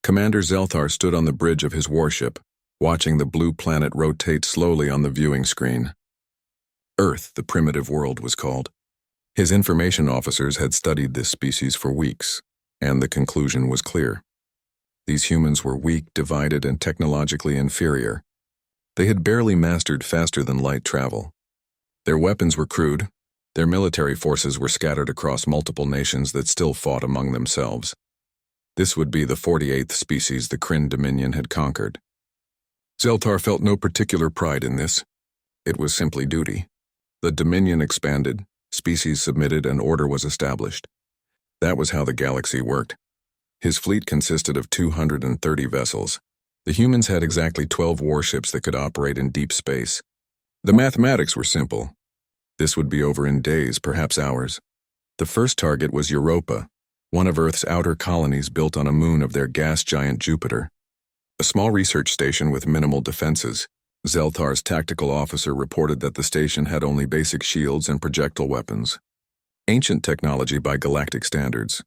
Commander Zelthar stood on the bridge of his warship, watching the blue planet rotate slowly on the viewing screen. Earth, the primitive world, was called. His information officers had studied this species for weeks, and the conclusion was clear. These humans were weak, divided, and technologically inferior. They had barely mastered faster-than-light travel. Their weapons were crude. Their military forces were scattered across multiple nations that still fought among themselves. This would be the 48th species the Kryn Dominion had conquered. Zelthar felt no particular pride in this. It was simply duty. The Dominion expanded, species submitted, and order was established. That was how the galaxy worked. His fleet consisted of 230 vessels. The humans had exactly 12 warships that could operate in deep space. The mathematics were simple. This would be over in days, perhaps hours. The first target was Europa, one of Earth's outer colonies built on a moon of their gas giant Jupiter. A small research station with minimal defenses. Zelthar's tactical officer reported that the station had only basic shields and projectile weapons. Ancient technology by galactic standards.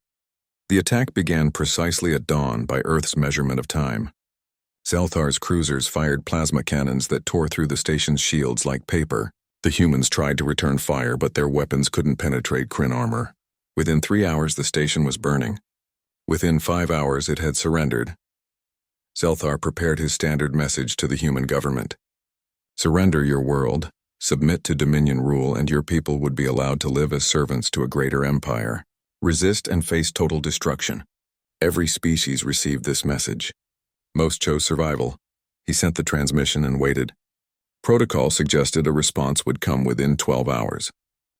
The attack began precisely at dawn by Earth's measurement of time. Zelthar's cruisers fired plasma cannons that tore through the station's shields like paper. The humans tried to return fire, but their weapons couldn't penetrate Kryn armor. Within 3 hours, the station was burning. Within 5 hours, it had surrendered. Zelthar prepared his standard message to the human government. Surrender your world, submit to Dominion rule, and your people would be allowed to live as servants to a greater empire. Resist and face total destruction. Every species received this message. Most chose survival. He sent the transmission and waited. Protocol suggested a response would come within 12 hours.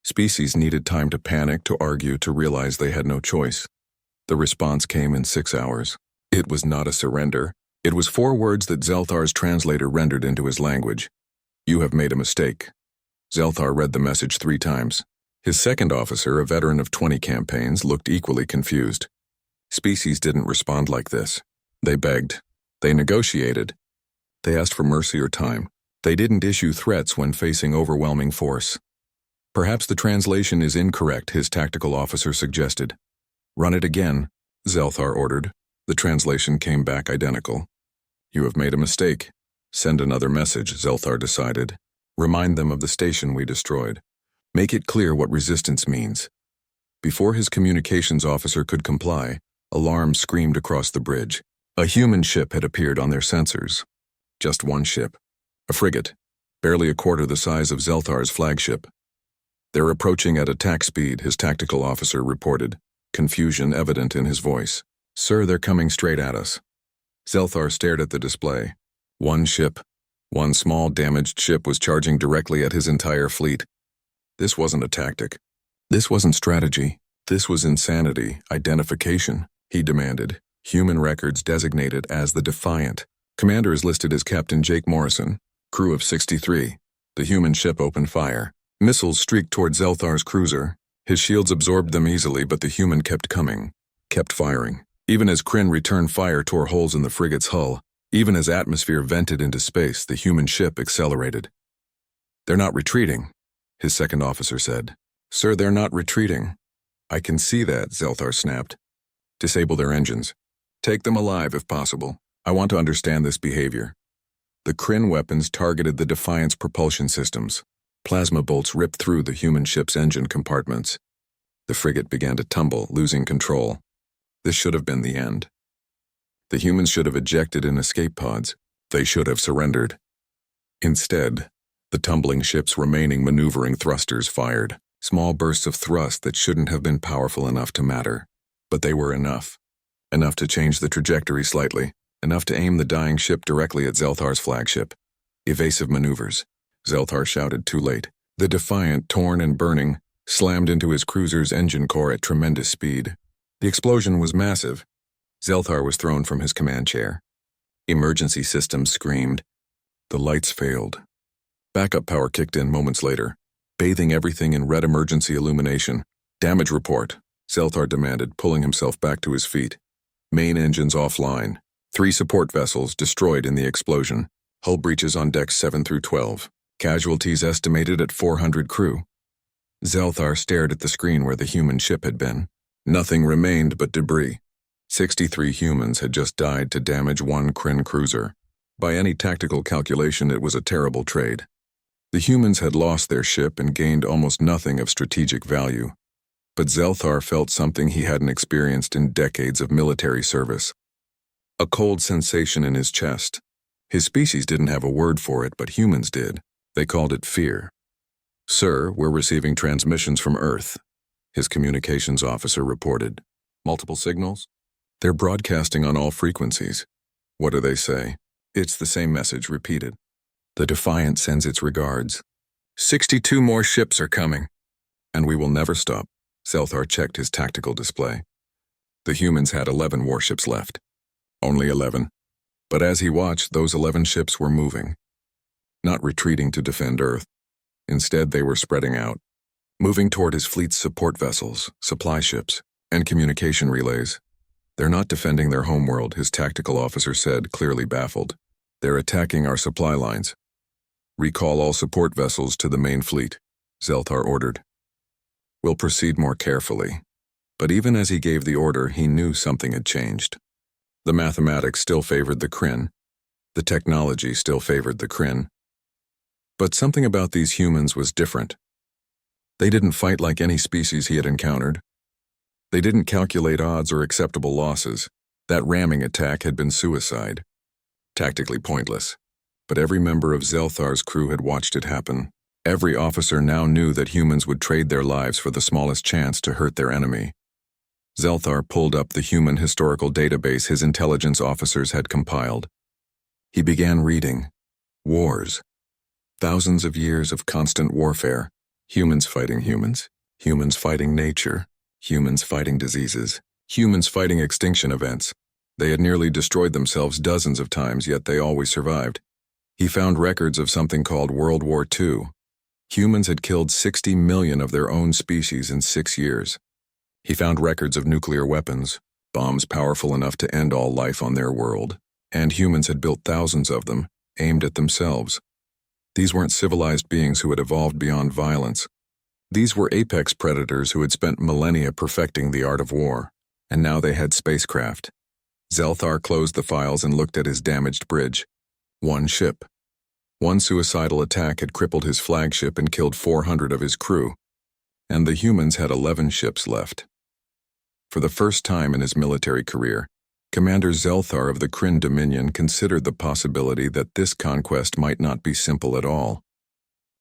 Species needed time to panic, to argue, to realize they had no choice. The response came in 6 hours. It was not a surrender. It was 4 words that Zelthar's translator rendered into his language. You have made a mistake. Zelthar read the message 3 times. His second officer, a veteran of 20 campaigns, looked equally confused. Species didn't respond like this. They begged. They negotiated. They asked for mercy or time. They didn't issue threats when facing overwhelming force. Perhaps the translation is incorrect, his tactical officer suggested. Run it again, Zelthar ordered. The translation came back identical. You have made a mistake. Send another message, Zelthar decided. Remind them of the station we destroyed. Make it clear what resistance means. Before his communications officer could comply, alarms screamed across the bridge. A human ship had appeared on their sensors. Just one ship. A frigate, barely a quarter the size of Zelthar's flagship. They're approaching at attack speed, his tactical officer reported, confusion evident in his voice. Sir, they're coming straight at us. Zelthar stared at the display. One ship, one small damaged ship was charging directly at his entire fleet. This wasn't a tactic. This wasn't strategy. This was insanity, identification, he demanded. Human records designated as the Defiant. Commander is listed as Captain Jake Morrison. Crew of 63. The human ship opened fire. Missiles streaked toward Zelthar's cruiser. His shields absorbed them easily, but the human kept coming, kept firing. Even as Kryn returned fire tore holes in the frigate's hull, even as atmosphere vented into space, the human ship accelerated. They're not retreating, his second officer said. Sir, they're not retreating. I can see that, Zelthar snapped. Disable their engines. Take them alive if possible. I want to understand this behavior. The Kryn weapons targeted the Defiant's propulsion systems. Plasma bolts ripped through the human ship's engine compartments. The frigate began to tumble, losing control. This should have been the end. The humans should have ejected in escape pods. They should have surrendered. Instead, the tumbling ship's remaining maneuvering thrusters fired, small bursts of thrust that shouldn't have been powerful enough to matter. But they were enough. Enough to change the trajectory slightly. Enough to aim the dying ship directly at Zelthar's flagship. Evasive maneuvers. Zelthar shouted too late. The Defiant, torn and burning, slammed into his cruiser's engine core at tremendous speed. The explosion was massive. Zelthar was thrown from his command chair. Emergency systems screamed. The lights failed. Backup power kicked in moments later, bathing everything in red emergency illumination. Damage report, Zelthar demanded, pulling himself back to his feet. Main engines offline. 3 support vessels destroyed in the explosion. Hull breaches on decks 7 through 12. Casualties estimated at 400 crew. Zelthar stared at the screen where the human ship had been. Nothing remained but debris. 63 humans had just died to damage one Kryn cruiser. By any tactical calculation, it was a terrible trade. The humans had lost their ship and gained almost nothing of strategic value. But Zelthar felt something he hadn't experienced in decades of military service. A cold sensation in his chest. His species didn't have a word for it, but humans did. They called it fear. "Sir, we're receiving transmissions from Earth," his communications officer reported. "Multiple signals? They're broadcasting on all frequencies." "What do they say?" "It's the same message repeated. The Defiant sends its regards. 62 more ships are coming. And we will never stop." Zelthar checked his tactical display. The humans had 11 warships left. Only 11. But as he watched, those 11 ships were moving. Not retreating to defend Earth. Instead, they were spreading out, moving toward his fleet's support vessels, supply ships, and communication relays. "They're not defending their homeworld," his tactical officer said, clearly baffled. "They're attacking our supply lines. Recall all support vessels to the main fleet," Zelthar ordered. "We'll proceed more carefully." But even as he gave the order, he knew something had changed. The mathematics still favored the Kryn. The technology still favored the Kryn. But something about these humans was different. They didn't fight like any species he had encountered. They didn't calculate odds or acceptable losses. That ramming attack had been suicide. Tactically pointless. But every member of Zelthar's crew had watched it happen. Every officer now knew that humans would trade their lives for the smallest chance to hurt their enemy. Zelthar pulled up the human historical database his intelligence officers had compiled. He began reading. Wars. Thousands of years of constant warfare. Humans fighting humans. Humans fighting nature. Humans fighting diseases. Humans fighting extinction events. They had nearly destroyed themselves dozens of times, yet they always survived. He found records of something called World War II. Humans had killed 60 million of their own species in 6 years. He found records of nuclear weapons, bombs powerful enough to end all life on their world, and humans had built thousands of them, aimed at themselves. These weren't civilized beings who had evolved beyond violence. These were apex predators who had spent millennia perfecting the art of war, and now they had spacecraft. Zelthar closed the files and looked at his damaged bridge. One ship. One suicidal attack had crippled his flagship and killed 400 of his crew, and the humans had 11 ships left. For the first time in his military career, Commander Zelthar of the Kryn Dominion considered the possibility that this conquest might not be simple at all.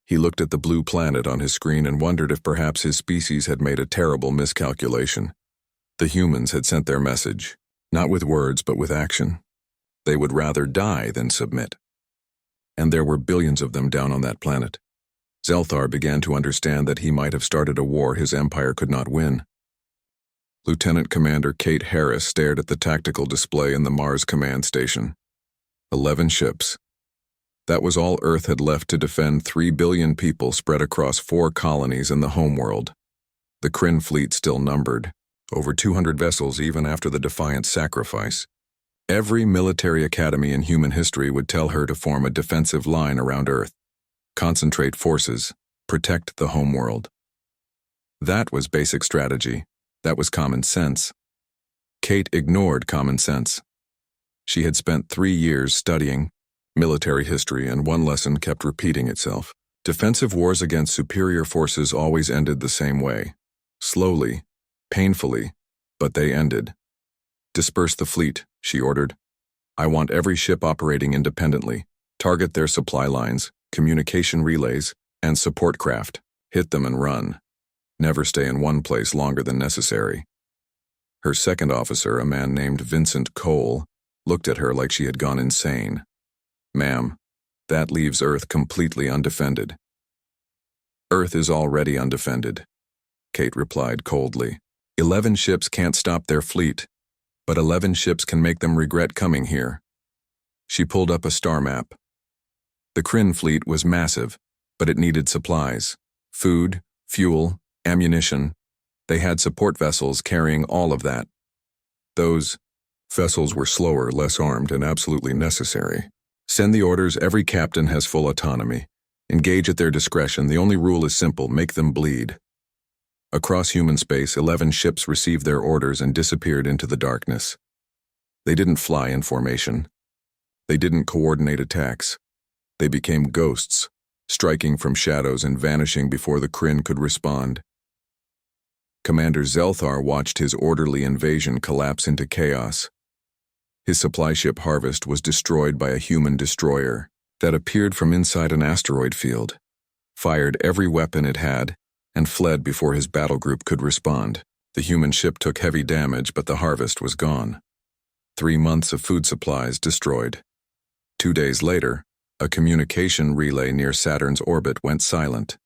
He looked at the blue planet on his screen and wondered if perhaps his species had made a terrible miscalculation. The humans had sent their message, not with words but with action. They would rather die than submit. And there were billions of them down on that planet. Zelthar began to understand that he might have started a war his empire could not win. Lieutenant Commander Kate Harris stared at the tactical display in the Mars Command Station. 11 ships. That was all Earth had left to defend 3 billion people spread across 4 colonies in the homeworld. The Kryn fleet still numbered, over 200 vessels even after the Defiant's sacrifice. Every military academy in human history would tell her to form a defensive line around Earth. Concentrate forces, protect the homeworld. That was basic strategy. That was common sense. Kate ignored common sense. She had spent 3 years studying military history, and one lesson kept repeating itself. Defensive wars against superior forces always ended the same way. Slowly, painfully, but they ended. "Disperse the fleet," she ordered. "I want every ship operating independently. Target their supply lines, communication relays, and support craft. Hit them and run. Never stay in one place longer than necessary." Her second officer, a man named Vincent Cole, looked at her like she had gone insane. "Ma'am, that leaves Earth completely undefended." "Earth is already undefended," Kate replied coldly. 11 ships can't stop their fleet, but 11 ships can make them regret coming here." She pulled up a star map. The Kryn fleet was massive, but it needed supplies. Food, fuel, ammunition. They had support vessels carrying all of that. Those vessels were slower, less armed, and absolutely necessary. Send the orders. Every captain has full autonomy. Engage at their discretion. The only rule is simple: make them bleed. Across human space, 11 ships received their orders and disappeared into the darkness. They didn't fly in formation. They didn't coordinate attacks. They became ghosts, striking from shadows and vanishing before the Kryn could respond. Commander Zelthar watched his orderly invasion collapse into chaos. His supply ship Harvest was destroyed by a human destroyer that appeared from inside an asteroid field, fired every weapon it had, and fled before his battle group could respond. The human ship took heavy damage, but the Harvest was gone. 3 months of food supplies destroyed. 2 days later, a communication relay near Saturn's orbit went silent.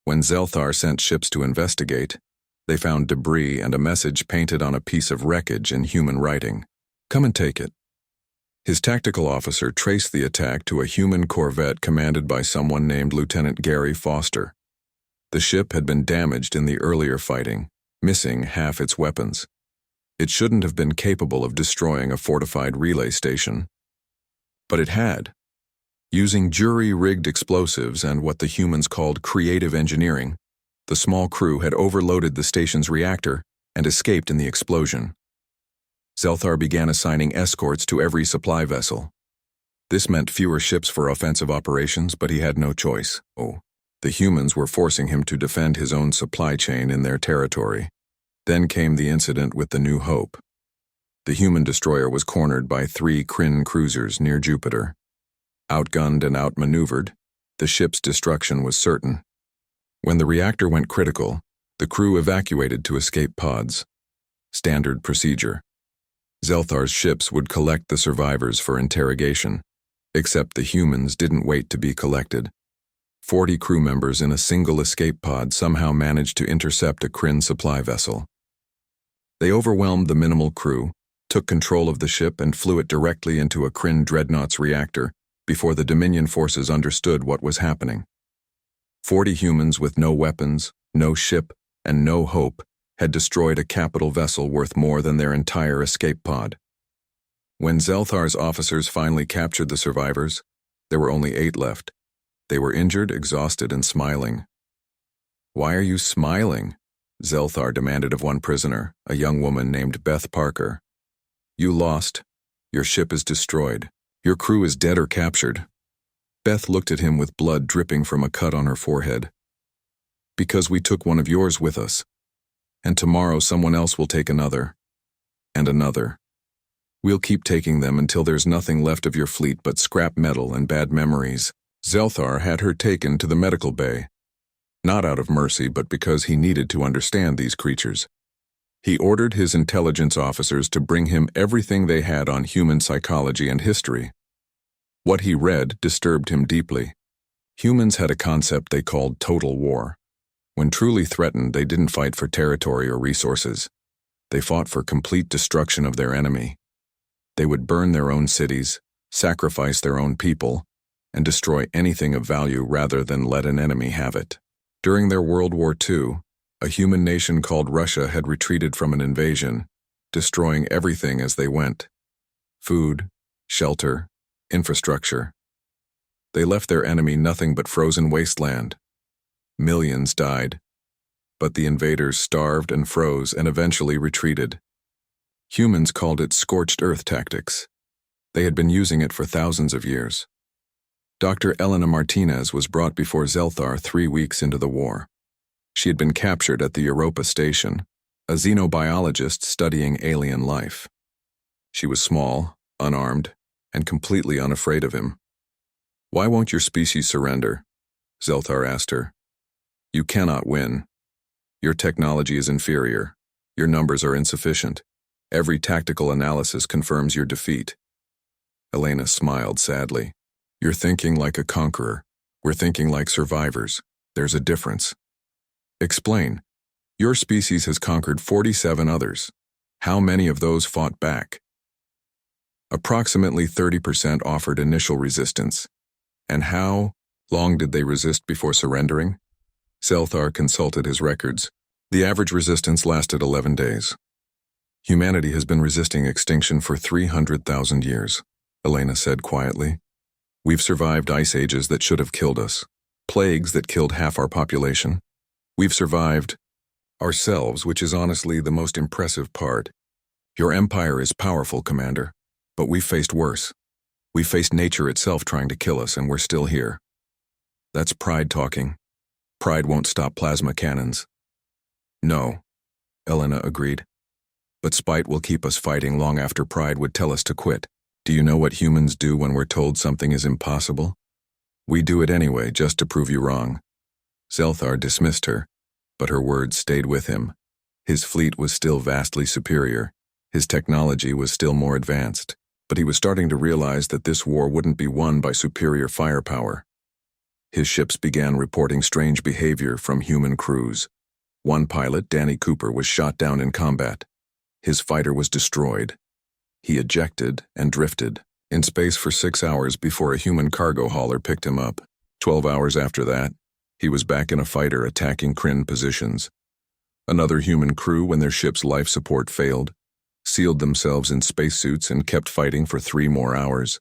When Zelthar sent ships to investigate, they found debris and a message painted on a piece of wreckage in human writing. "Come and take it." His tactical officer traced the attack to a human corvette commanded by someone named Lieutenant Gary Foster. The ship had been damaged in the earlier fighting, missing half its weapons. It shouldn't have been capable of destroying a fortified relay station. But it had. Using jury-rigged explosives and what the humans called creative engineering, the small crew had overloaded the station's reactor and escaped in the explosion. Zelthar began assigning escorts to every supply vessel. This meant fewer ships for offensive operations, but he had no choice. The humans were forcing him to defend his own supply chain in their territory. Then came the incident with the New Hope. The human destroyer was cornered by 3 Kryn cruisers near Jupiter. Outgunned and outmaneuvered, the ship's destruction was certain. When the reactor went critical, the crew evacuated to escape pods. Standard procedure. Zelthar's ships would collect the survivors for interrogation, except the humans didn't wait to be collected. 40 crew members in a single escape pod somehow managed to intercept a Kryn supply vessel. They overwhelmed the minimal crew, took control of the ship and flew it directly into a Kryn dreadnought's reactor before the Dominion forces understood what was happening. 40 humans with no weapons, no ship, and no hope had destroyed a capital vessel worth more than their entire escape pod. When Zelthar's officers finally captured the survivors, there were only 8 left. They were injured, exhausted, and smiling. "Why are you smiling?" Zelthar demanded of one prisoner, a young woman named Beth Parker. "You lost. Your ship is destroyed. Your crew is dead or captured." Beth looked at him with blood dripping from a cut on her forehead. "Because we took one of yours with us. And tomorrow someone else will take another. And another. We'll keep taking them until there's nothing left of your fleet but scrap metal and bad memories." Zelthar had her taken to the medical bay. Not out of mercy, but because he needed to understand these creatures. He ordered his intelligence officers to bring him everything they had on human psychology and history. What he read disturbed him deeply. Humans had a concept they called total war. When truly threatened, they didn't fight for territory or resources. They fought for complete destruction of their enemy. They would burn their own cities, sacrifice their own people, and destroy anything of value rather than let an enemy have it. During their World War II, a human nation called Russia had retreated from an invasion, destroying everything as they went. Food, shelter, infrastructure. They left their enemy nothing but frozen wasteland. Millions died, but the invaders starved and froze and eventually retreated. Humans called it scorched earth tactics. They had been using it for thousands of years. Dr. Elena Martinez was brought before Zelthar 3 weeks into the war. She had been captured at the Europa station, a xenobiologist studying alien life. She was small, unarmed, and completely unafraid of him. "Why won't your species surrender?" Zelthar asked her. "You cannot win. Your technology is inferior. Your numbers are insufficient. Every tactical analysis confirms your defeat." Elena smiled sadly. "You're thinking like a conqueror. We're thinking like survivors. There's a difference." "Explain. Your species has conquered 47 others. How many of those fought back?" "Approximately 30% offered initial resistance." "And how long did they resist before surrendering?" Zelthar consulted his records. "The average resistance lasted 11 days. Humanity has been resisting extinction for 300,000 years, Elena said quietly. We've survived ice ages that should have killed us, plagues that killed half our population. We've survived ourselves, which is honestly the most impressive part. Your empire is powerful, Commander, but we've faced worse. We faced nature itself trying to kill us, and we're still here. That's pride talking. Pride won't stop plasma cannons. No, Elena agreed. But spite will keep us fighting long after pride would tell us to quit. Do you know what humans do when we're told something is impossible? We do it anyway, just to prove you wrong. Zelthar dismissed her, but her words stayed with him. His fleet was still vastly superior. His technology was still more advanced, but he was starting to realize that this war wouldn't be won by superior firepower. His ships began reporting strange behavior from human crews. One pilot, Danny Cooper, was shot down in combat. His fighter was destroyed. He ejected and drifted in space for 6 hours before a human cargo hauler picked him up. 12 hours after that, he was back in a fighter attacking Kryn positions. Another human crew, when their ship's life support failed, sealed themselves in spacesuits and kept fighting for 3 more hours.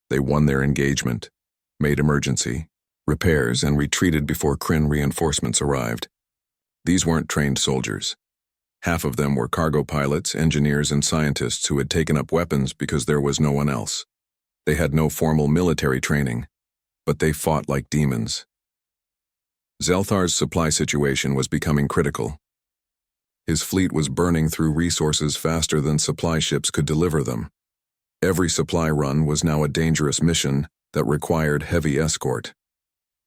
They won their engagement, made emergency repairs, and retreated before Kryn reinforcements arrived. These weren't trained soldiers. Half of them were cargo pilots, engineers, and scientists who had taken up weapons because there was no one else. They had no formal military training, but they fought like demons. Zelthar's supply situation was becoming critical. His fleet was burning through resources faster than supply ships could deliver them. Every supply run was now a dangerous mission that required heavy escort.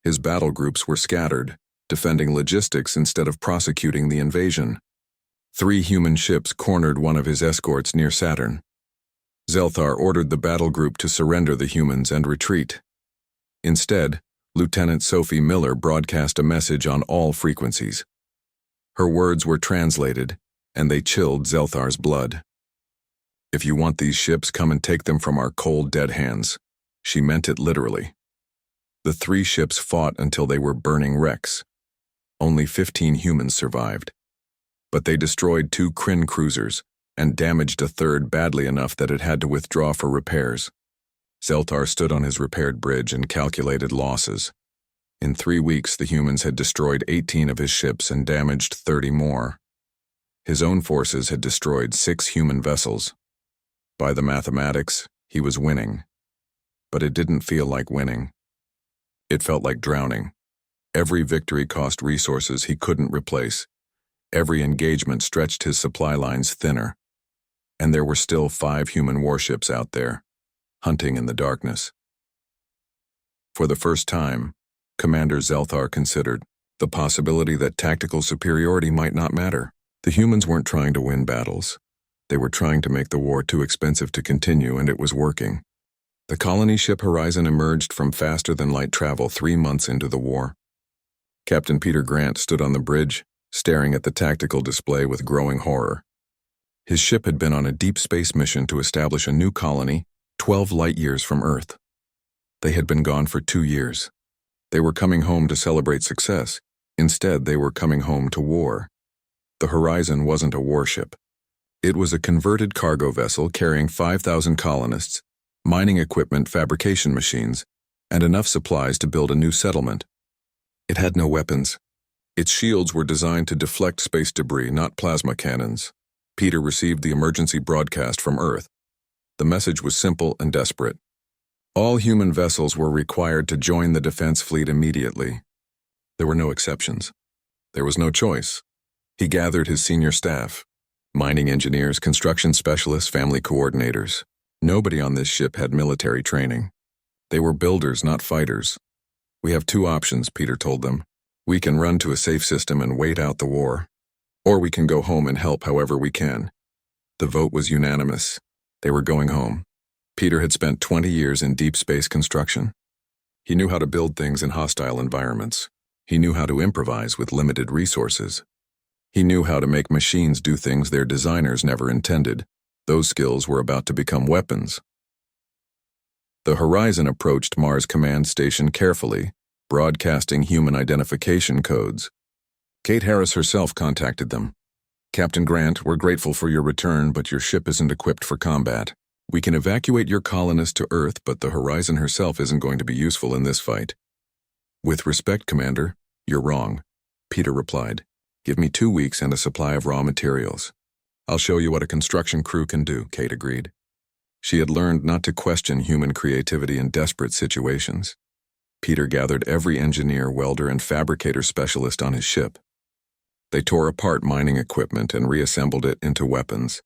His battle groups were scattered, defending logistics instead of prosecuting the invasion. 3 human ships cornered one of his escorts near Saturn. Zelthar ordered the battle group to surrender the humans and retreat. Instead, Lieutenant Sophie Miller broadcast a message on all frequencies. Her words were translated, and they chilled Zelthar's blood. "If you want these ships, come and take them from our cold, dead hands." She meant it literally. The 3 ships fought until they were burning wrecks. Only 15 humans survived. But they destroyed 2 Kryn cruisers and damaged a third badly enough that it had to withdraw for repairs. Zelthar stood on his repaired bridge and calculated losses. In 3 weeks, the humans had destroyed 18 of his ships and damaged 30 more. His own forces had destroyed 6 human vessels. By the mathematics, he was winning. But it didn't feel like winning. It felt like drowning. Every victory cost resources he couldn't replace. Every engagement stretched his supply lines thinner. And there were still 5 human warships out there, hunting in the darkness. For the first time, Commander Zelthar considered the possibility that tactical superiority might not matter. The humans weren't trying to win battles. They were trying to make the war too expensive to continue, and it was working. The colony ship Horizon emerged from faster-than-light travel 3 months into the war. Captain Peter Grant stood on the bridge, staring at the tactical display with growing horror. His ship had been on a deep space mission to establish a new colony 12 light-years from Earth. They had been gone for 2 years. They were coming home to celebrate success. Instead, they were coming home to war. The Horizon wasn't a warship. It was a converted cargo vessel carrying 5,000 colonists, mining equipment, fabrication machines, and enough supplies to build a new settlement. It had no weapons. Its shields were designed to deflect space debris, not plasma cannons. Peter received the emergency broadcast from Earth. The message was simple and desperate. All human vessels were required to join the defense fleet immediately. There were no exceptions. There was no choice. He gathered his senior staff, mining engineers, construction specialists, family coordinators. Nobody on this ship had military training. They were builders, not fighters. "We have 2 options," Peter told them. "We can run to a safe system and wait out the war, or we can go home and help however we can." The vote was unanimous. They were going home. Peter had spent 20 years in deep space construction. He knew how to build things in hostile environments. He knew how to improvise with limited resources. He knew how to make machines do things their designers never intended. Those skills were about to become weapons. The Horizon approached Mars Command Station carefully, broadcasting human identification codes. Kate Harris herself contacted them. "Captain Grant, we're grateful for your return, but your ship isn't equipped for combat. We can evacuate your colonists to Earth, but the Horizon herself isn't going to be useful in this fight." "With respect, Commander, you're wrong," Peter replied. "Give me 2 weeks and a supply of raw materials. I'll show you what a construction crew can do, Kate agreed. She had learned not to question human creativity in desperate situations. Peter gathered every engineer, welder, and fabricator specialist on his ship. They tore apart mining equipment and reassembled it into weapons.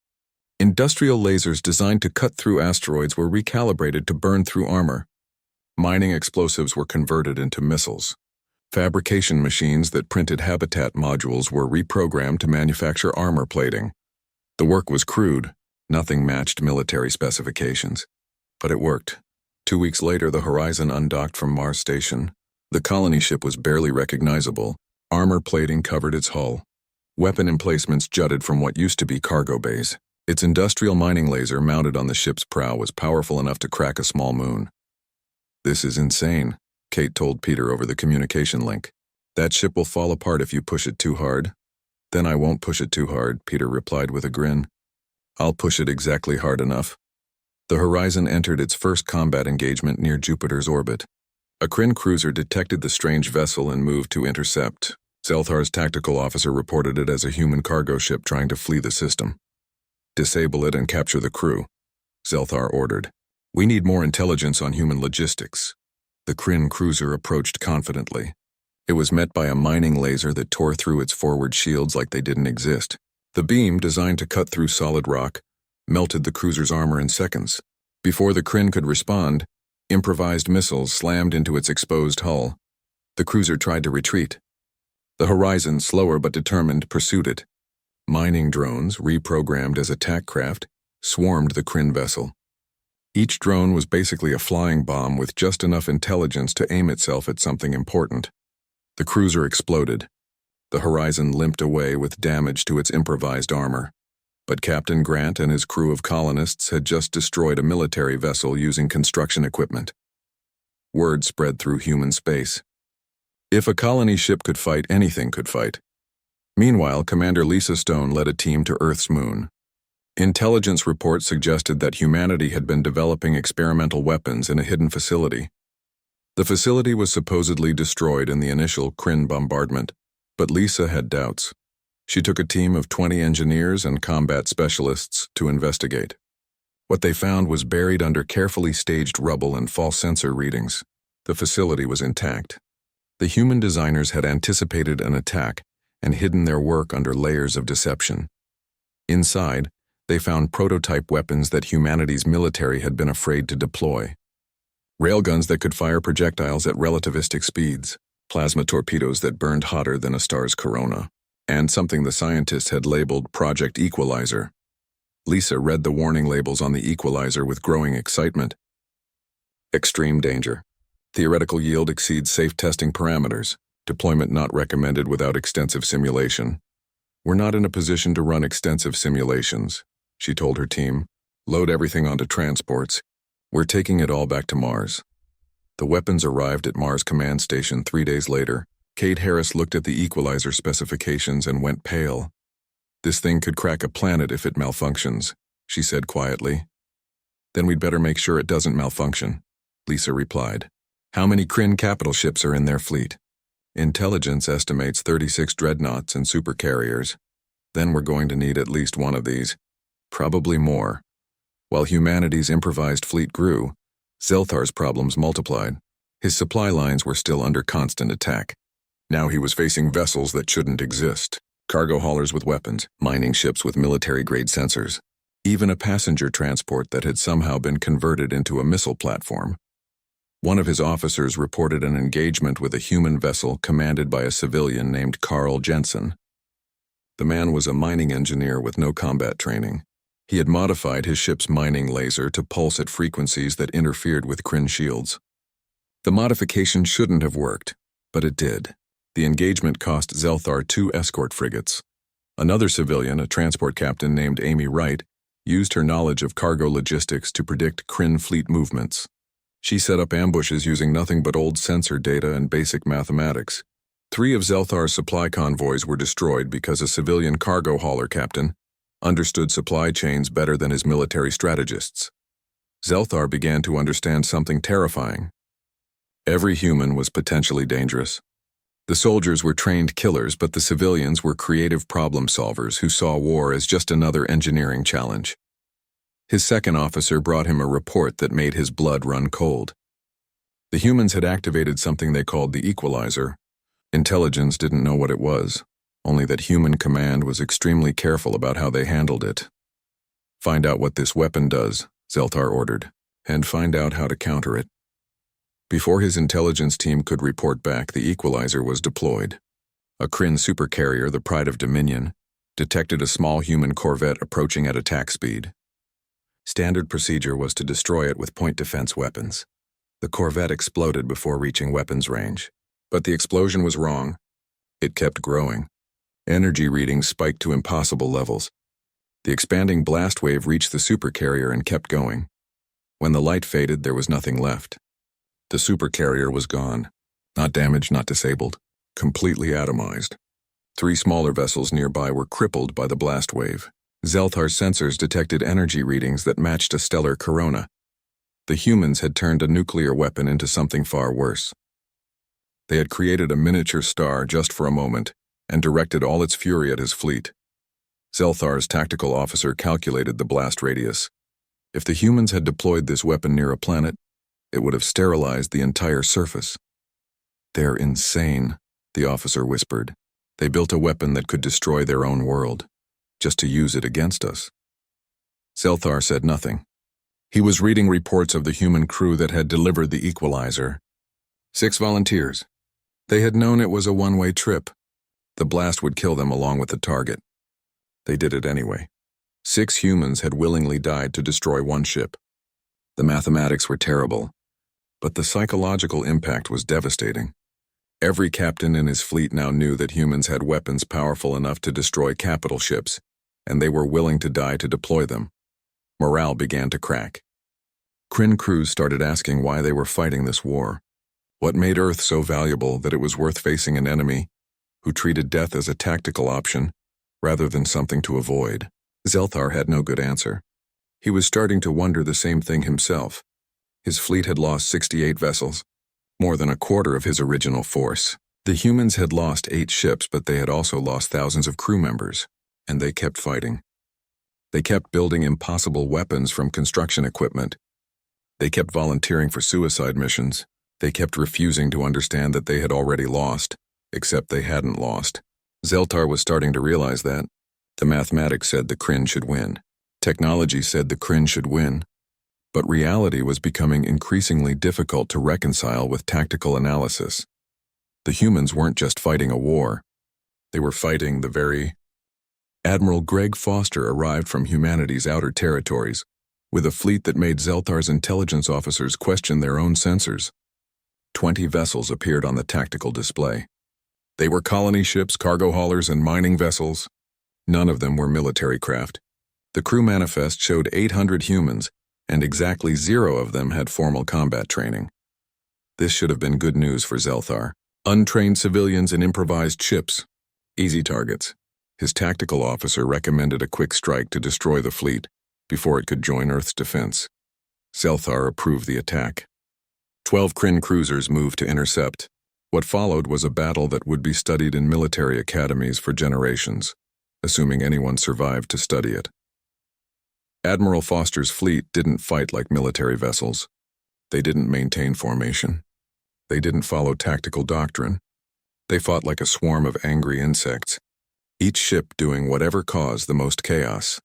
Industrial lasers designed to cut through asteroids were recalibrated to burn through armor. Mining explosives were converted into missiles. Fabrication machines that printed habitat modules were reprogrammed to manufacture armor plating. The work was crude. Nothing matched military specifications. But it worked. 2 weeks later, the Horizon undocked from Mars Station. The colony ship was barely recognizable. Armor plating covered its hull. Weapon emplacements jutted from what used to be cargo bays. Its industrial mining laser mounted on the ship's prow was powerful enough to crack a small moon. "This is insane," Kate told Peter over the communication link. "That ship will fall apart if you push it too hard." "Then I won't push it too hard," Peter replied with a grin. "I'll push it exactly hard enough." The Horizon entered its first combat engagement near Jupiter's orbit. A Kryn cruiser detected the strange vessel and moved to intercept. Zelthar's tactical officer reported it as a human cargo ship trying to flee the system. "Disable it and capture the crew," Zelthar ordered. "We need more intelligence on human logistics." The Kryn cruiser approached confidently. It was met by a mining laser that tore through its forward shields like they didn't exist. The beam, designed to cut through solid rock, melted the cruiser's armor in seconds. Before the Kryn could respond, improvised missiles slammed into its exposed hull. The cruiser tried to retreat. The Horizon, slower but determined, pursued it. Mining drones, reprogrammed as attack craft, swarmed the Kryn vessel. Each drone was basically a flying bomb with just enough intelligence to aim itself at something important. The cruiser exploded. The Horizon limped away with damage to its improvised armor. But Captain Grant and his crew of colonists had just destroyed a military vessel using construction equipment. Word spread through human space. If a colony ship could fight, anything could fight. Meanwhile, Commander Lisa Stone led a team to Earth's moon. Intelligence reports suggested that humanity had been developing experimental weapons in a hidden facility. The facility was supposedly destroyed in the initial Kryn bombardment, but Lisa had doubts. She took a team of 20 engineers and combat specialists to investigate. What they found was buried under carefully staged rubble and false sensor readings. The facility was intact. The human designers had anticipated an attack and hidden their work under layers of deception. Inside, they found prototype weapons that humanity's military had been afraid to deploy. Railguns that could fire projectiles at relativistic speeds, plasma torpedoes that burned hotter than a star's corona, and something the scientists had labeled Project Equalizer. Lisa read the warning labels on the Equalizer with growing excitement. Extreme danger. Theoretical yield exceeds safe testing parameters. Deployment not recommended without extensive simulation. "We're not in a position to run extensive simulations," she told her team. "Load everything onto transports. We're taking it all back to Mars." The weapons arrived at Mars Command Station 3 days later. Kate Harris looked at the Equalizer specifications and went pale. "This thing could crack a planet if it malfunctions," she said quietly. "Then we'd better make sure it doesn't malfunction," Lisa replied. "How many Kryn capital ships are in their fleet?" "Intelligence estimates 36 dreadnoughts and supercarriers. Then we're going to need at least one of these. Probably more." While humanity's improvised fleet grew, Zelthar's problems multiplied. His supply lines were still under constant attack. Now he was facing vessels that shouldn't exist, cargo haulers with weapons, mining ships with military-grade sensors, even a passenger transport that had somehow been converted into a missile platform. One of his officers reported an engagement with a human vessel commanded by a civilian named Carl Jensen. The man was a mining engineer with no combat training. He had modified his ship's mining laser to pulse at frequencies that interfered with Kryn shields. The modification shouldn't have worked, but it did. The engagement cost Zelthar 2 escort frigates. Another civilian, a transport captain named Amy Wright, used her knowledge of cargo logistics to predict Kryn fleet movements. She set up ambushes using nothing but old sensor data and basic mathematics. 3 of Zelthar's supply convoys were destroyed because a civilian cargo hauler captain understood supply chains better than his military strategists. Zelthar began to understand something terrifying. Every human was potentially dangerous. The soldiers were trained killers, but the civilians were creative problem solvers who saw war as just another engineering challenge. His second officer brought him a report that made his blood run cold. The humans had activated something they called the equalizer. Intelligence didn't know what it was, only that human command was extremely careful about how they handled it. "Find out what this weapon does," Zelthar ordered, "and find out how to counter it." Before his intelligence team could report back, the equalizer was deployed. A Kryn supercarrier, the Pride of Dominion, detected a small human corvette approaching at attack speed. Standard procedure was to destroy it with point defense weapons. The corvette exploded before reaching weapons range. But the explosion was wrong. It kept growing. Energy readings spiked to impossible levels. The expanding blast wave reached the supercarrier and kept going. When the light faded, there was nothing left. The supercarrier was gone. Not damaged, not disabled. Completely atomized. 3 smaller vessels nearby were crippled by the blast wave. Zelthar's sensors detected energy readings that matched a stellar corona. The humans had turned a nuclear weapon into something far worse. They had created a miniature star just for a moment and directed all its fury at his fleet. Zelthar's tactical officer calculated the blast radius. If the humans had deployed this weapon near a planet, it would have sterilized the entire surface. "They're insane," the officer whispered. "They built a weapon that could destroy their own world, just to use it against us." Zelthar said nothing. He was reading reports of the human crew that had delivered the equalizer. 6 volunteers. They had known it was a one-way trip. The blast would kill them along with the target. They did it anyway. 6 humans had willingly died to destroy one ship. The mathematics were terrible, but the psychological impact was devastating. Every captain in his fleet now knew that humans had weapons powerful enough to destroy capital ships, and they were willing to die to deploy them. Morale began to crack. Kryn crews started asking why they were fighting this war. What made Earth so valuable that it was worth facing an enemy who treated death as a tactical option rather than something to avoid? Zelthar had no good answer. He was starting to wonder the same thing himself. His fleet had lost 68 vessels, more than a quarter of his original force. The humans had lost 8 ships, but they had also lost thousands of crew members, and they kept fighting. They kept building impossible weapons from construction equipment. They kept volunteering for suicide missions. They kept refusing to understand that they had already lost, except they hadn't lost. Zelthar was starting to realize that. The mathematics said the Kryn should win. Technology said the Kryn should win. But reality was becoming increasingly difficult to reconcile with tactical analysis. The humans weren't just fighting a war. They were fighting the very... Admiral Greg Foster arrived from humanity's outer territories, with a fleet that made Zelthar's intelligence officers question their own sensors. 20 vessels appeared on the tactical display. They were colony ships, cargo haulers, and mining vessels. None of them were military craft. The crew manifest showed 800 humans, and exactly 0 of them had formal combat training. This should have been good news for Zelthar. Untrained civilians and improvised ships. Easy targets. His tactical officer recommended a quick strike to destroy the fleet before it could join Earth's defense. Zelthar approved the attack. 12 Kryn cruisers moved to intercept. What followed was a battle that would be studied in military academies for generations, assuming anyone survived to study it. Admiral Foster's fleet didn't fight like military vessels. They didn't maintain formation. They didn't follow tactical doctrine. They fought like a swarm of angry insects, each ship doing whatever caused the most chaos.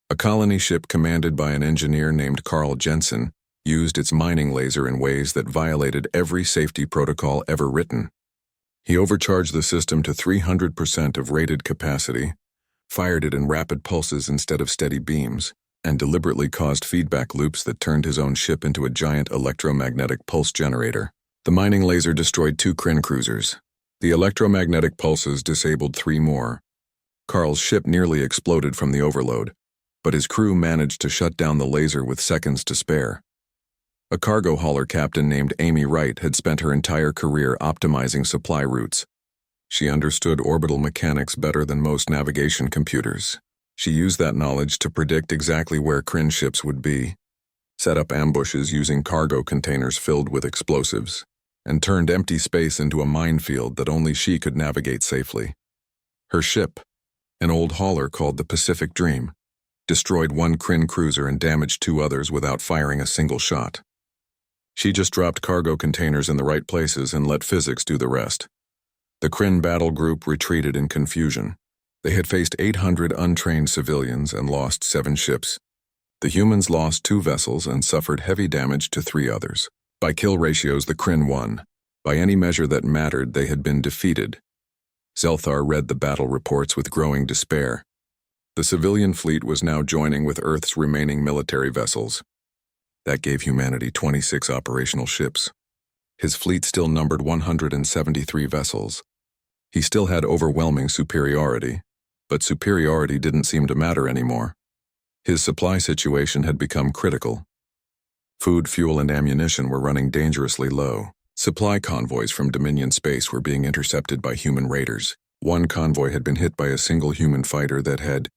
A colony ship commanded by an engineer named Carl Jensen used its mining laser in ways that violated every safety protocol ever written. He overcharged the system to 300% of rated capacity, fired it in rapid pulses instead of steady beams, and deliberately caused feedback loops that turned his own ship into a giant electromagnetic pulse generator. The mining laser destroyed 2 Kryn cruisers. The electromagnetic pulses disabled 3 more. Carl's ship nearly exploded from the overload, but his crew managed to shut down the laser with seconds to spare. A cargo hauler captain named Amy Wright had spent her entire career optimizing supply routes. She understood orbital mechanics better than most navigation computers. She used that knowledge to predict exactly where Kryn ships would be, set up ambushes using cargo containers filled with explosives, and turned empty space into a minefield that only she could navigate safely. Her ship, an old hauler called the Pacific Dream, destroyed one Kryn cruiser and damaged two others without firing a single shot. She just dropped cargo containers in the right places and let physics do the rest. The Kryn battle group retreated in confusion. They had faced 800 untrained civilians and lost 7 ships. The humans lost 2 vessels and suffered heavy damage to 3 others. By kill ratios, the Kryn won. By any measure that mattered, they had been defeated. Zelthar read the battle reports with growing despair. The civilian fleet was now joining with Earth's remaining military vessels. That gave humanity 26 operational ships. His fleet still numbered 173 vessels. He still had overwhelming superiority, but superiority didn't seem to matter anymore. His supply situation had become critical. Food, fuel, and ammunition were running dangerously low. Supply convoys from Dominion space were being intercepted by human raiders. One convoy had been hit by a single human fighter that had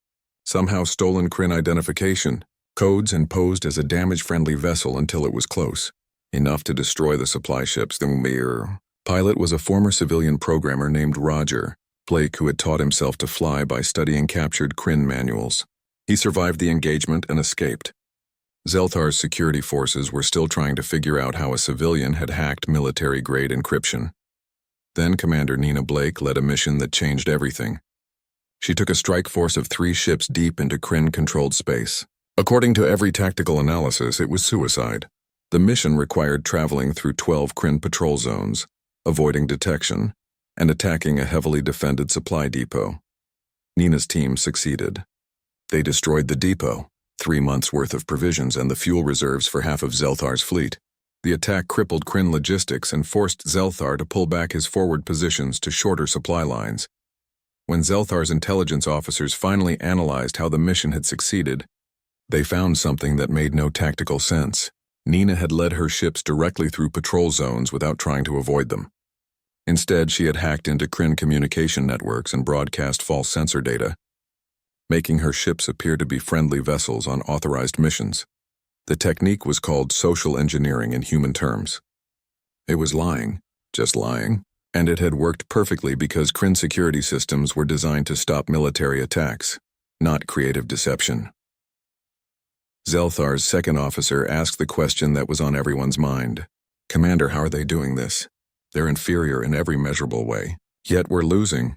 somehow stolen Kryn identification codes and posed as a damage-friendly vessel until it was close, enough to destroy the supply ships. The pilot was a former civilian programmer named Roger Blake, who had taught himself to fly by studying captured Kryn manuals. He survived the engagement and escaped. Zelthar's security forces were still trying to figure out how a civilian had hacked military-grade encryption. Then Commander Nina Blake led a mission that changed everything. She took a strike force of 3 ships deep into Kryn-controlled space. According to every tactical analysis, it was suicide. The mission required traveling through 12 Kryn patrol zones, avoiding detection, and attacking a heavily defended supply depot. Nina's team succeeded. They destroyed the depot, 3 months' worth of provisions and the fuel reserves for half of Zelthar's fleet. The attack crippled Kryn logistics and forced Zelthar to pull back his forward positions to shorter supply lines. When Zelthar's intelligence officers finally analyzed how the mission had succeeded, they found something that made no tactical sense. Nina had led her ships directly through patrol zones without trying to avoid them. Instead, she had hacked into Kryn communication networks and broadcast false sensor data, making her ships appear to be friendly vessels on authorized missions. The technique was called social engineering in human terms. It was lying, just lying, and it had worked perfectly because Kryn security systems were designed to stop military attacks, not creative deception. Zelthar's second officer asked the question that was on everyone's mind. "Commander, how are they doing this? They're inferior in every measurable way, yet we're losing."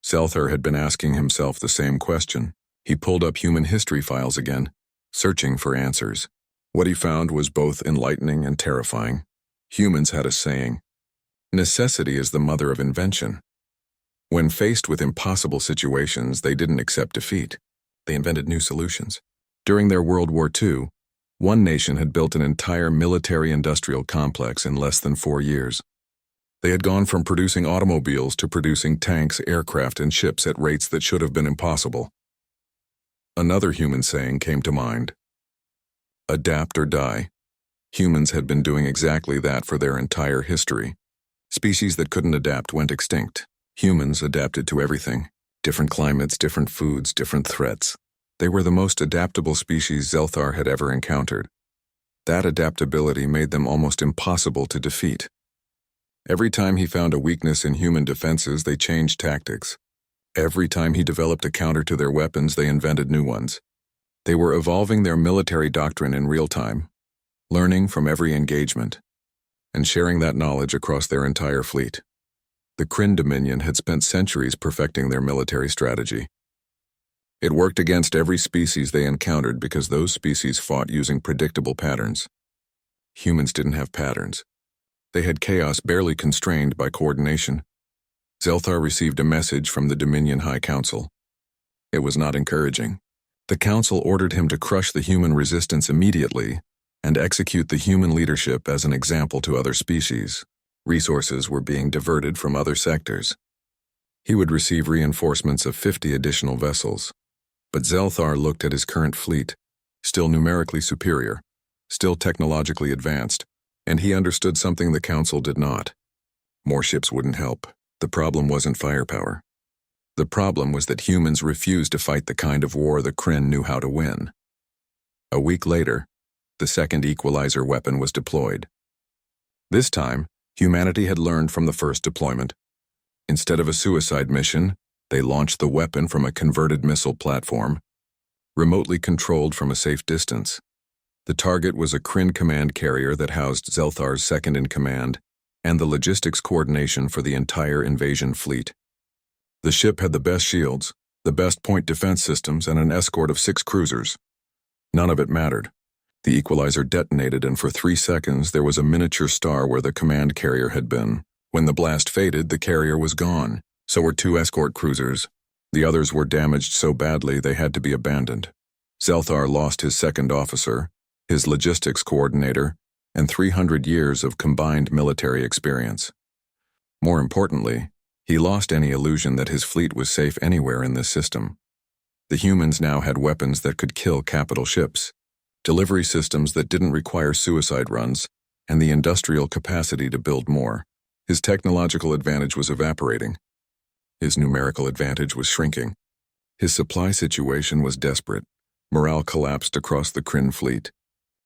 Zelthar had been asking himself the same question. He pulled up human history files again, searching for answers. What he found was both enlightening and terrifying. Humans had a saying, "Necessity is the mother of invention." When faced with impossible situations, they didn't accept defeat. They invented new solutions. During their World War II, one nation had built an entire military-industrial complex in less than 4 years. They had gone from producing automobiles to producing tanks, aircraft, and ships at rates that should have been impossible. Another human saying came to mind. Adapt or die. Humans had been doing exactly that for their entire history. Species that couldn't adapt went extinct. Humans adapted to everything. Different climates, different foods, different threats. They were the most adaptable species Zelthar had ever encountered. That adaptability made them almost impossible to defeat. Every time he found a weakness in human defenses, they changed tactics. Every time he developed a counter to their weapons, they invented new ones. They were evolving their military doctrine in real time, learning from every engagement, and sharing that knowledge across their entire fleet. The Kryn Dominion had spent centuries perfecting their military strategy. It worked against every species they encountered because those species fought using predictable patterns. Humans didn't have patterns. They had chaos barely constrained by coordination. Zelthar received a message from the Dominion High Council. It was not encouraging. The council ordered him to crush the human resistance immediately and execute the human leadership as an example to other species. Resources were being diverted from other sectors. He would receive reinforcements of 50 additional vessels. But Zelthar looked at his current fleet, still numerically superior, still technologically advanced, and he understood something the council did not. More ships wouldn't help. The problem wasn't firepower. The problem was that humans refused to fight the kind of war the Kryn knew how to win. A week later, the second equalizer weapon was deployed. This time, Humanity had learned from the first deployment. Instead of a suicide mission, they launched the weapon from a converted missile platform, remotely controlled from a safe distance. The target was a Kryn command carrier that housed Zelthar's second-in-command and the logistics coordination for the entire invasion fleet. The ship had the best shields, the best point defense systems, and an escort of 6 cruisers. None of it mattered. The equalizer detonated, and for 3 seconds there was a miniature star where the command carrier had been. When the blast faded, the carrier was gone. So were 2 escort cruisers. The others were damaged so badly they had to be abandoned. Zelthar lost his second officer, his logistics coordinator, and 300 years of combined military experience. More importantly, he lost any illusion that his fleet was safe anywhere in this system. The humans now had weapons that could kill capital ships, delivery systems that didn't require suicide runs, and the industrial capacity to build more. His technological advantage was evaporating. His numerical advantage was shrinking. His supply situation was desperate. Morale collapsed across the Kryn fleet.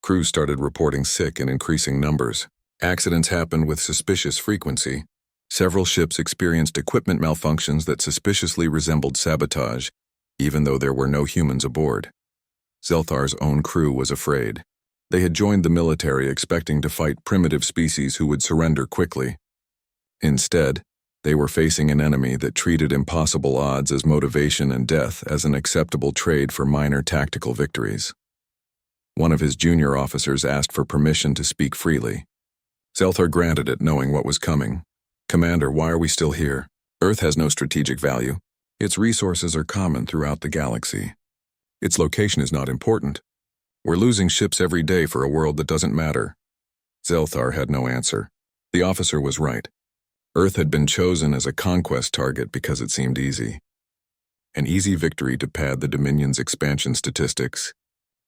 Crews started reporting sick in increasing numbers. Accidents happened with suspicious frequency. Several ships experienced equipment malfunctions that suspiciously resembled sabotage, even though there were no humans aboard. Zelthar's own crew was afraid. They had joined the military expecting to fight primitive species who would surrender quickly. Instead, they were facing an enemy that treated impossible odds as motivation and death as an acceptable trade for minor tactical victories. One of his junior officers asked for permission to speak freely. Zelthar granted it, knowing what was coming. "Commander, why are we still here? Earth has no strategic value. Its resources are common throughout the galaxy. Its location is not important. We're losing ships every day for a world that doesn't matter." Zelthar had no answer. The officer was right. Earth had been chosen as a conquest target because it seemed easy. An easy victory to pad the Dominion's expansion statistics.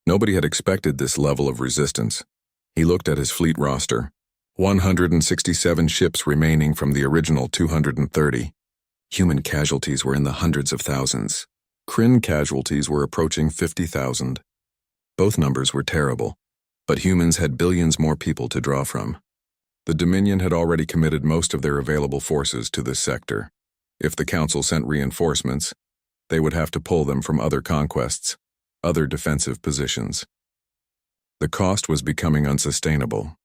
Nobody had expected this level of resistance. He looked at his fleet roster. 167 ships remaining from the original 230. Human casualties were in the hundreds of thousands. Kryn casualties were approaching 50,000. Both numbers were terrible, but humans had billions more people to draw from. The Dominion had already committed most of their available forces to this sector. If the Council sent reinforcements, they would have to pull them from other conquests, other defensive positions. The cost was becoming unsustainable.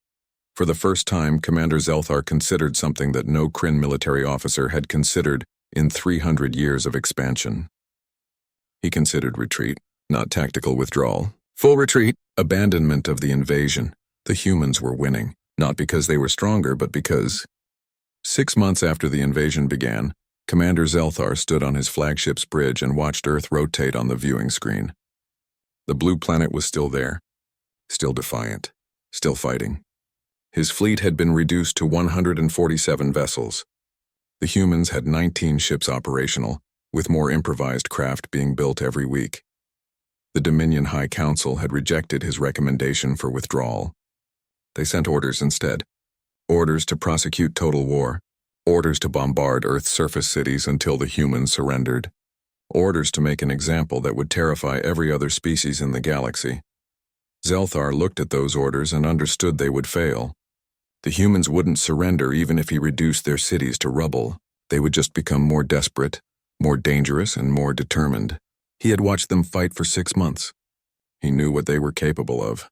For the first time, Commander Zelthar considered something that no Kryn military officer had considered in 300 years of expansion. He considered retreat, not tactical withdrawal. Full retreat, abandonment of the invasion. The humans were winning, not because they were stronger, but because... 6 months after the invasion began, Commander Zelthar stood on his flagship's bridge and watched Earth rotate on the viewing screen. The blue planet was still there, still defiant, still fighting. His fleet had been reduced to 147 vessels. The humans had 19 ships operational, with more improvised craft being built every week. The Dominion High Council had rejected his recommendation for withdrawal. They sent orders instead. Orders to prosecute total war. Orders to bombard Earth's surface cities until the humans surrendered. Orders to make an example that would terrify every other species in the galaxy. Zelthar looked at those orders and understood they would fail. The humans wouldn't surrender even if he reduced their cities to rubble. They would just become more desperate, more dangerous, and more determined. He had watched them fight for 6 months. He knew what they were capable of.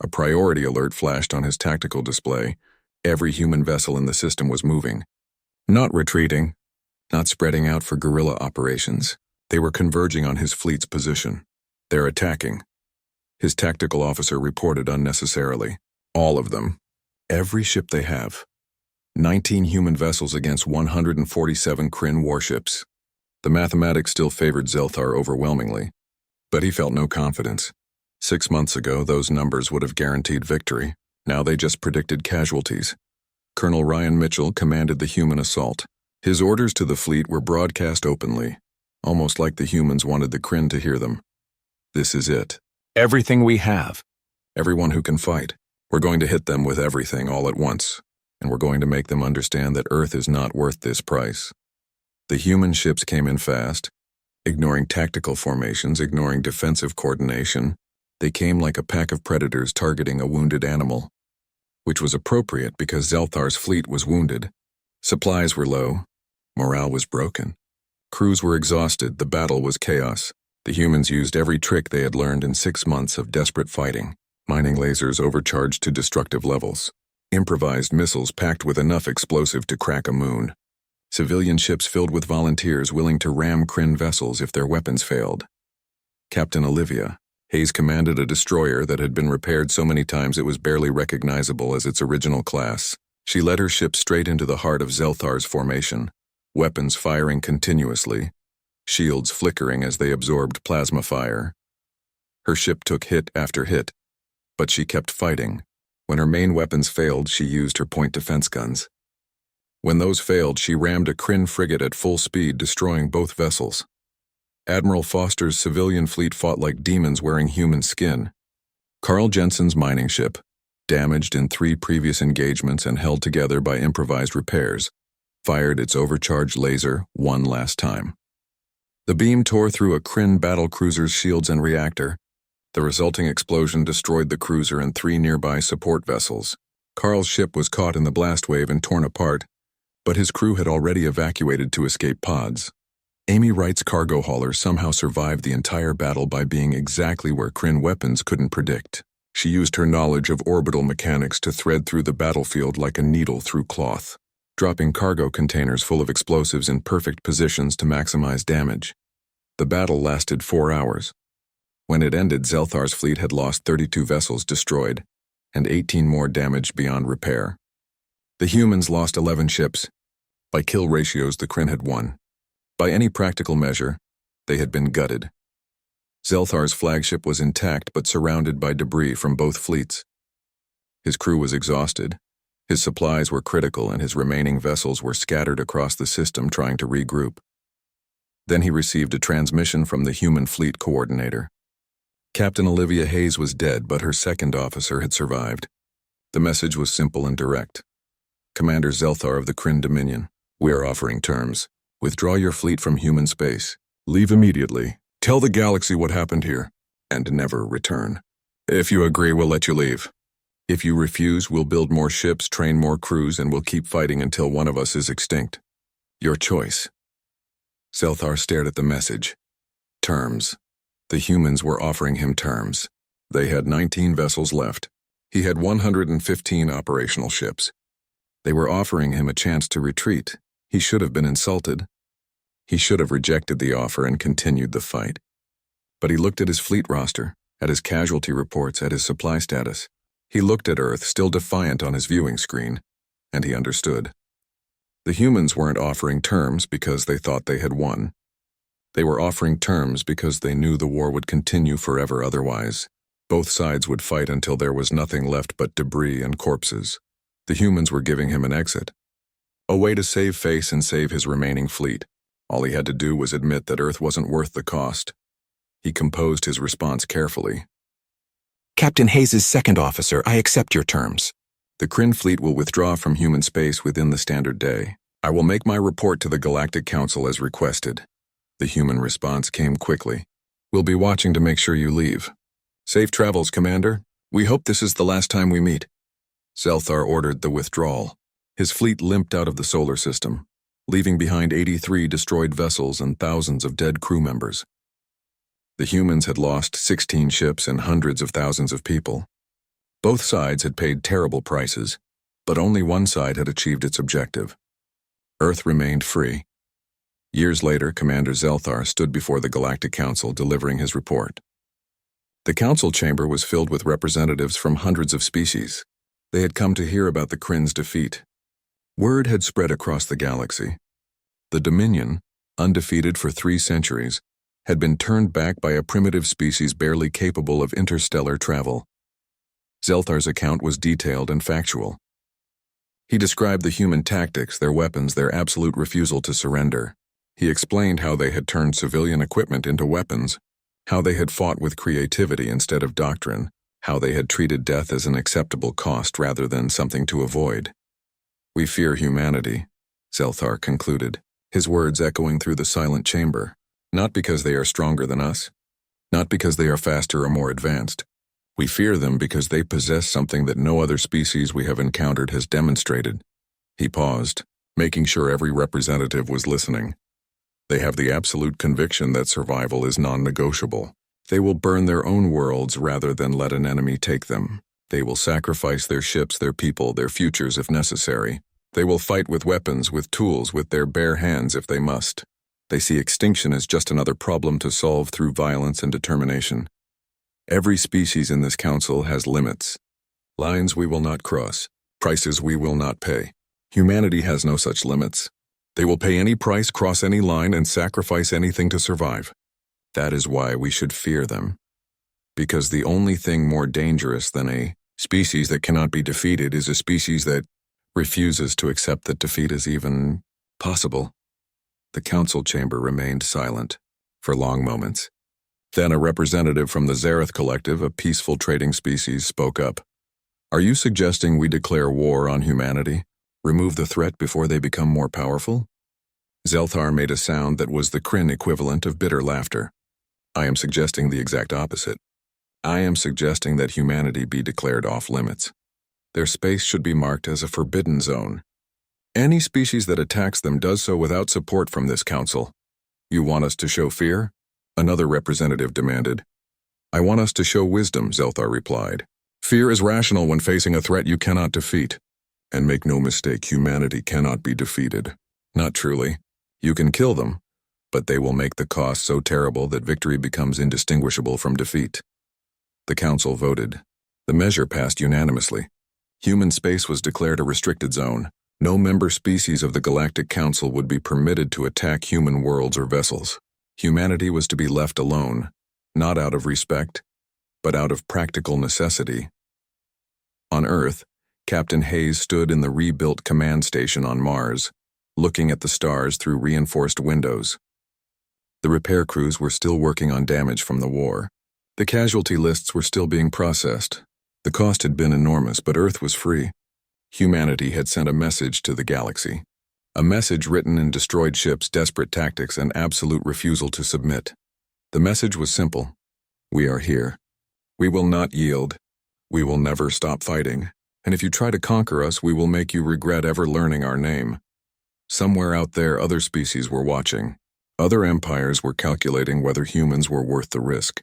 A priority alert flashed on his tactical display. Every human vessel in the system was moving. Not retreating, not spreading out for guerrilla operations. They were converging on his fleet's position. They're attacking. His tactical officer reported unnecessarily. All of them. Every ship they have. 19 human vessels against 147 Kryn warships. The mathematics still favored Zelthar overwhelmingly, but he felt no confidence. 6 months ago, those numbers would have guaranteed victory. Now they just predicted casualties. Colonel Ryan Mitchell commanded the human assault. His orders to the fleet were broadcast openly, almost like the humans wanted the Kryn to hear them. This is it. Everything we have. Everyone who can fight. We're going to hit them with everything all at once, and we're going to make them understand that Earth is not worth this price. The human ships came in fast, ignoring tactical formations, ignoring defensive coordination. They came like a pack of predators targeting a wounded animal. which was appropriate because Zelthar's fleet was wounded. Supplies were low. Morale was broken. Crews were exhausted. The battle was chaos. The humans used every trick they had learned in 6 months of desperate fighting. Mining lasers overcharged to destructive levels. Improvised missiles packed with enough explosive to crack a moon. Civilian ships filled with volunteers willing to ram Kryn vessels if their weapons failed. Captain Olivia, Hayes commanded a destroyer that had been repaired so many times it was barely recognizable as its original class. She led her ship straight into the heart of Zelthar's formation, weapons firing continuously, shields flickering as they absorbed plasma fire. Her ship took hit after hit, but she kept fighting. When her main weapons failed, she used her point defense guns. When those failed, she rammed a Kryn frigate at full speed, destroying both vessels. Admiral Foster's civilian fleet fought like demons wearing human skin. Carl Jensen's mining ship, damaged in 3 previous engagements and held together by improvised repairs, fired its overcharged laser one last time. The beam tore through a Kryn battlecruiser's shields and reactor. The resulting explosion destroyed the cruiser and 3 nearby support vessels. Carl's ship was caught in the blast wave and torn apart, but his crew had already evacuated to escape pods. Amy Wright's cargo hauler somehow survived the entire battle by being exactly where Kryn weapons couldn't predict. She used her knowledge of orbital mechanics to thread through the battlefield like a needle through cloth, dropping cargo containers full of explosives in perfect positions to maximize damage. The battle lasted 4 hours. When it ended, Zelthar's fleet had lost 32 vessels destroyed, and 18 more damaged beyond repair. The humans lost 11 ships. By kill ratios, the Kryn had won. By any practical measure, they had been gutted. Zelthar's flagship was intact but surrounded by debris from both fleets. His crew was exhausted, his supplies were critical, and his remaining vessels were scattered across the system trying to regroup. Then he received a transmission from the human fleet coordinator. Captain Olivia Hayes was dead, but her second officer had survived. The message was simple and direct. Commander Zelthar of the Kryn Dominion, we are offering terms. Withdraw your fleet from human space. Leave immediately. Tell the galaxy what happened here, and never return. If you agree, we'll let you leave. If you refuse, we'll build more ships, train more crews, and we'll keep fighting until one of us is extinct. Your choice. Zelthar stared at the message. Terms. The humans were offering him terms. They had 19 vessels left. He had 115 operational ships. They were offering him a chance to retreat. He should have been insulted. He should have rejected the offer and continued the fight. But he looked at his fleet roster, at his casualty reports, at his supply status. He looked at Earth, still defiant on his viewing screen, and he understood. The humans weren't offering terms because they thought they had won. They were offering terms because they knew the war would continue forever otherwise. Both sides would fight until there was nothing left but debris and corpses. The humans were giving him an exit. A way to save face and save his remaining fleet. All he had to do was admit that Earth wasn't worth the cost. He composed his response carefully. Captain Hayes' second officer, I accept your terms. The Kryn fleet will withdraw from human space within the standard day. I will make my report to the Galactic Council as requested. The human response came quickly. We'll be watching to make sure you leave. Safe travels, Commander. We hope this is the last time we meet. Zelthar ordered the withdrawal. His fleet limped out of the solar system, leaving behind 83 destroyed vessels and thousands of dead crew members. The humans had lost 16 ships and hundreds of thousands of people. Both sides had paid terrible prices, but only one side had achieved its objective. Earth remained free. Years later, Commander Zelthar stood before the Galactic Council delivering his report. The council chamber was filled with representatives from hundreds of species. They had come to hear about the Kryn's defeat. Word had spread across the galaxy. The Dominion, undefeated for 3 centuries, had been turned back by a primitive species barely capable of interstellar travel. Zelthar's account was detailed and factual. He described the human tactics, their weapons, their absolute refusal to surrender. He explained how they had turned civilian equipment into weapons, how they had fought with creativity instead of doctrine, how they had treated death as an acceptable cost rather than something to avoid. We fear humanity, Zelthar concluded, his words echoing through the silent chamber, not because they are stronger than us, not because they are faster or more advanced. We fear them because they possess something that no other species we have encountered has demonstrated. He paused, making sure every representative was listening. They have the absolute conviction that survival is non-negotiable. They will burn their own worlds rather than let an enemy take them. They will sacrifice their ships, their people, their futures if necessary. They will fight with weapons, with tools, with their bare hands if they must. They see extinction as just another problem to solve through violence and determination. Every species in this council has limits. Lines we will not cross, prices we will not pay. Humanity has no such limits. They will pay any price, cross any line, and sacrifice anything to survive. That is why we should fear them. Because the only thing more dangerous than a species that cannot be defeated is a species that refuses to accept that defeat is even possible. The council chamber remained silent for long moments. Then a representative from the Zareth Collective, a peaceful trading species, spoke up. Are you suggesting we declare war on humanity? Remove the threat before they become more powerful? Zelthar made a sound that was the Kryn equivalent of bitter laughter. I am suggesting the exact opposite. I am suggesting that humanity be declared off-limits. Their space should be marked as a forbidden zone. Any species that attacks them does so without support from this council. You want us to show fear? Another representative demanded. I want us to show wisdom, Zelthar replied. Fear is rational when facing a threat you cannot defeat. And make no mistake, humanity cannot be defeated. Not truly. You can kill them, but they will make the cost so terrible that victory becomes indistinguishable from defeat. The council voted. The measure passed unanimously. Human space was declared a restricted zone. No member species of the Galactic Council would be permitted to attack human worlds or vessels. Humanity was to be left alone, not out of respect, but out of practical necessity. On Earth, Captain Hayes stood in the rebuilt command station on Mars, looking at the stars through reinforced windows. The repair crews were still working on damage from the war. The casualty lists were still being processed. The cost had been enormous, but Earth was free. Humanity had sent a message to the galaxy. A message written in destroyed ships, desperate tactics, and absolute refusal to submit. The message was simple. We are here. We will not yield. We will never stop fighting. And if you try to conquer us, we will make you regret ever learning our name. Somewhere out there, other species were watching. Other empires were calculating whether humans were worth the risk.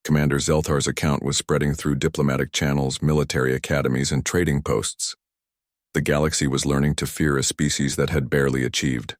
Commander Zelthar's account was spreading through diplomatic channels, military academies, and trading posts. The galaxy was learning to fear a species that had barely achieved.